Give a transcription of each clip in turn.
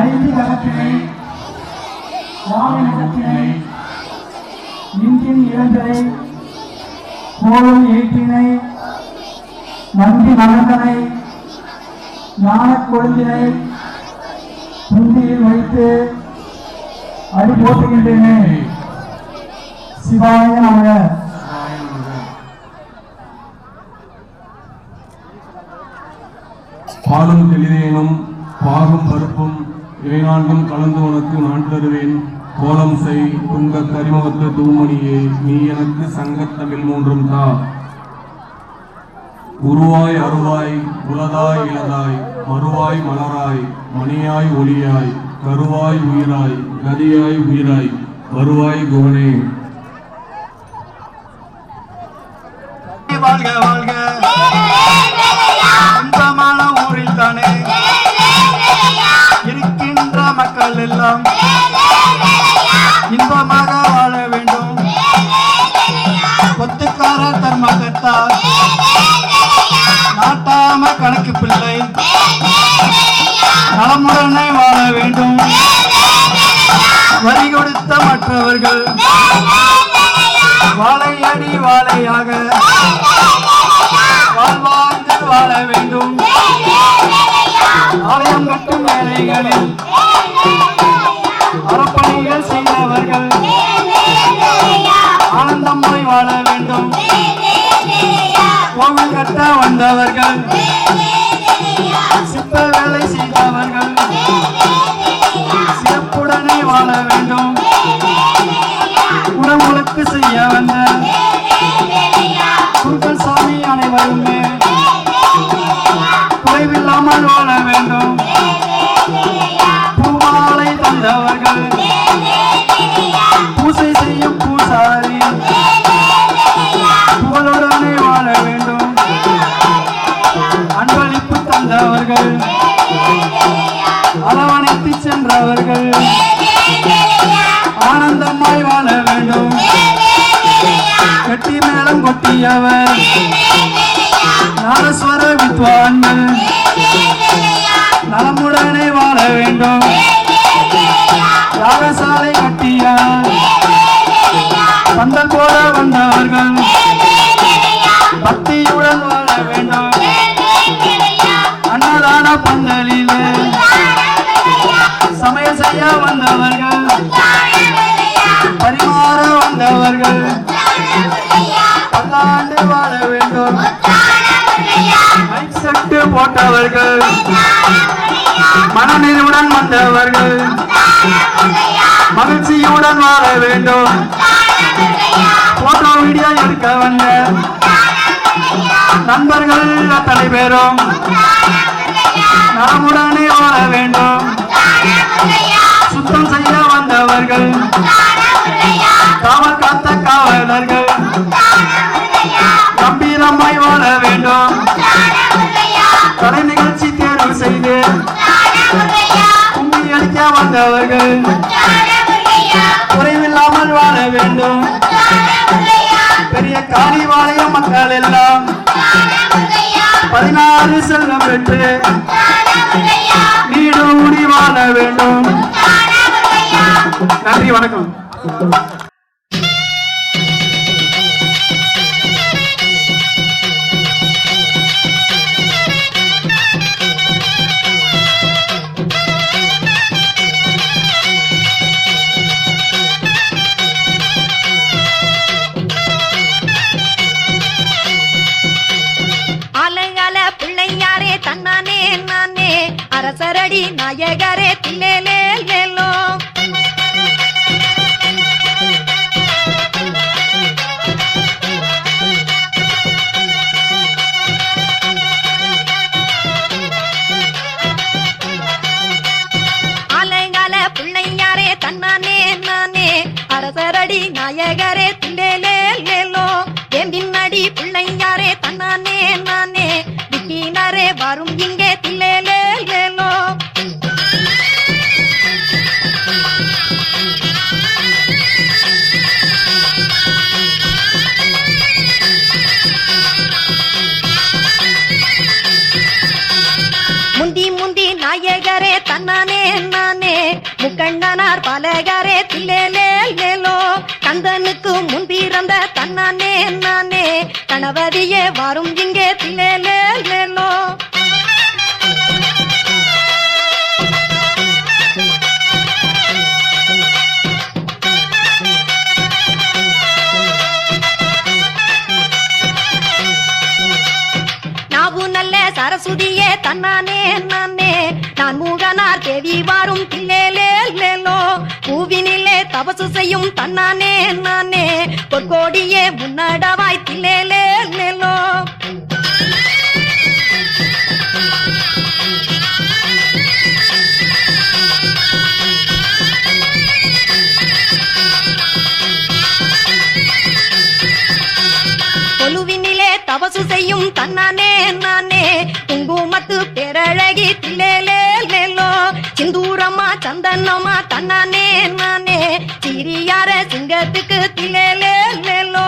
ஐந்து கலத்தினை வாமினத்தினை இன்றின் இழந்ததை கோவில் எழுப்பினை நன்றி மகந்தனை ஞானக் கொழுந்தினை புந்தியில் வைத்து அடி போட்டுகின்றேனே. சிவாய நமக. பாலும் தெளிதேனும் பாகும் பருப்பும் இவை நான்கும் கலந்து உனக்கு நான் தருவேன். கோலம் செய் துங்க கரிமுகத்து தூமணியே, நீ எனக்கு சங்கத்தமிழ் மூன்றும் தா. உருவாய் அருவாய் உலதாய் இளதாய் மறுவாய் மலராய் மணியாய் ஒளியாய் கருவாய் உயிராய் கதியாய் உயிராய் வருவாய் குவனே. வாழ்க வாழ்க சொந்தமான ஊரில் தானே இருக்கின்ற மக்கள் எல்லாம் இன்பமாக வாழ வேண்டும். கொத்துக்கார தர்மகத்தார் நாட்டாம கணக்கு பிள்ளை நலமுடனே வாழ வேண்டும். வரி கொடுத்த மற்றவர்கள் வாழையடி வாழையாக வாழ்வாழ்ந்து வாழ வேண்டும். ஆலயம் கட்டும் வேலைகளில் அறப்பணிகள் செய்தவர்கள் ஆனந்தமாய் வாழ வேண்டும். கோவில் கட்ட வந்தவர்கள் சிற்ப வேலை செய்தவர்கள் சிறப்புடனே வாழ வேண்டும். உடம்புக்கு செய்ய வந்த குருக்கள் சாமி அனைவருமே குறைவில்லாமல் வாழ வேண்டும். பூமாலை தந்தவர்கள் பூசை செய்யும் பூசாரி புகழுடனே வாழ வேண்டும். அன்பளிப்பு தந்தவர்கள் அரவணைத்து சென்றவர்கள் ஆனந்தமாய் வாழ வேண்டும். கட்டி மேளம் கொட்டியவர் நாதஸ்வர வித்வான்கள் நலமுடனே வாழ வேண்டும். யாகசாலை கட்டியார் பந்தல் போட வந்தவர்கள் பக்தியுடன் வாழ வேண்டும். அன்னதான பந்தலிலே சமையல் செய்ய வந்தவர்கள் பரிமாற வந்தவர்கள் பல்லாண்டு வாழ வேண்டும். மைக் செட்டு போட்டவர்கள் மனநிறைவுடன் வந்தவர்கள் மகிழ்ச்சியுடன் வாழ வேண்டும். போட்டோ வீடியோ எடுக்க வந்த நண்பர்கள் அத்தனை பேரும் நலமுடனே வாழ வேண்டும். சுத்தம் செய்ய வந்தவர்கள் காவல் காத்த காவலர்கள் கம்பீரமாய் வாழ வேண்டும். கலை நிகழ்ச்சி தேர்வு செய்து கும்பி அடிக்க வந்தவர்கள் குறைவில்லாமல் வாழ வேண்டும். பெரிய காளிவாளைய மக்கள் எல்லாம் 16 செல்வம் பெற்று நீடூடி வாழ வேண்டும். நன்றி, வணக்கம். தன்னானே நானே அரசரடி நாயகரே தில்லேலே லேலோ. ஆலங்கால பிள்ளையாரே தன்னானே நானே அரசரடி நாயகரே தில்லேலே லேலோ. என் பின்னடி பிள்ளையாரே தன்னானே நானே விக்கினரே வரும் இங்கே தில்லேலே லேலோ. முந்தி முந்தி நாயகரே தன்னானே நான் முக்கண்ணனார் பலகரே தில்லேலேலோ கந்தனுக்கு முன் பிறந்த தன்னானே நானே கணவதியே வரும் இங்கே தில்லேலேலோ சரஸ்வதியே தன்னானே நானே நான் மூகனார் தேவி வாரும் தில்லேலேலோ பூவினிலே தபசு செய்யும் தன்னானே நானே பொற்கோடியே முன்னடவாய் தில்லேலேலோ தபசு செய்யும் தன்னானே நானே குங்குமத்து பேரழகி தில்லேலேலோ சிந்தூரமா சந்தனமா தன்னானே நானே சிறியார சிங்கத்துக்கு தில்லேலேலோ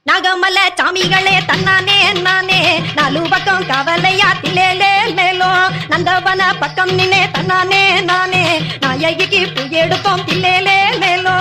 நாகமல்ல சாமிகளே தன்னானே நானே நாலு பக்கம் கவலையா தில்லேலேலோ நந்தவன பக்கம் நின்னே தன்னானே நானே நாயகிக்கு பூ எடுப்போம் தில்லேலேலோ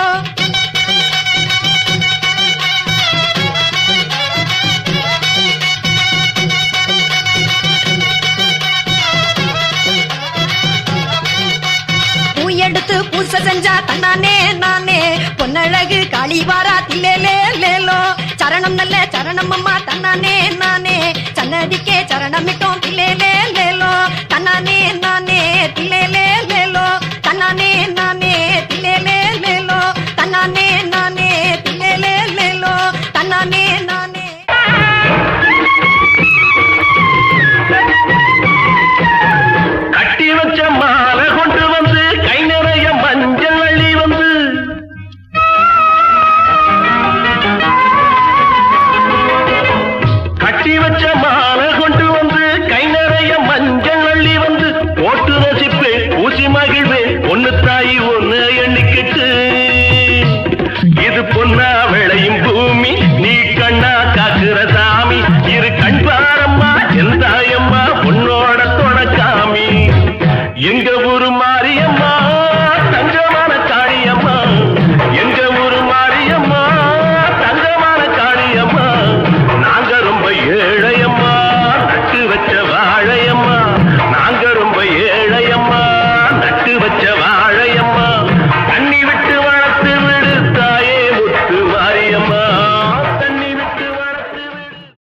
எடுத்து பூசை செஞ்சா தன்னானே நானே பொன்னழகு காளிவாரா தில்லேலேலோ சரணம் நல்ல சரணம் அம்மா தன்னானே நானே சன்னதிக்கே சரணமிட்டோம் தில்லேலேலோ தன்னானே நானே தில்லேலேலோ தன்னானே நானே தில்லேலேலோ தன்னானே நானே தில்லேலேலோ தன்னானே நானே கட்டி வச்ச மாலை கொண்டு வந்து கை நிறைய மஞ்சள் அள்ளி வந்து கட்டி வச்ச மாலை கொண்டு வந்து கை நிறைய மஞ்சள் அள்ளி வந்து போட்டு ரசிப்பேன் ஊசி மகிழ்வேன் ஒன்னு தாயி ஒன்னு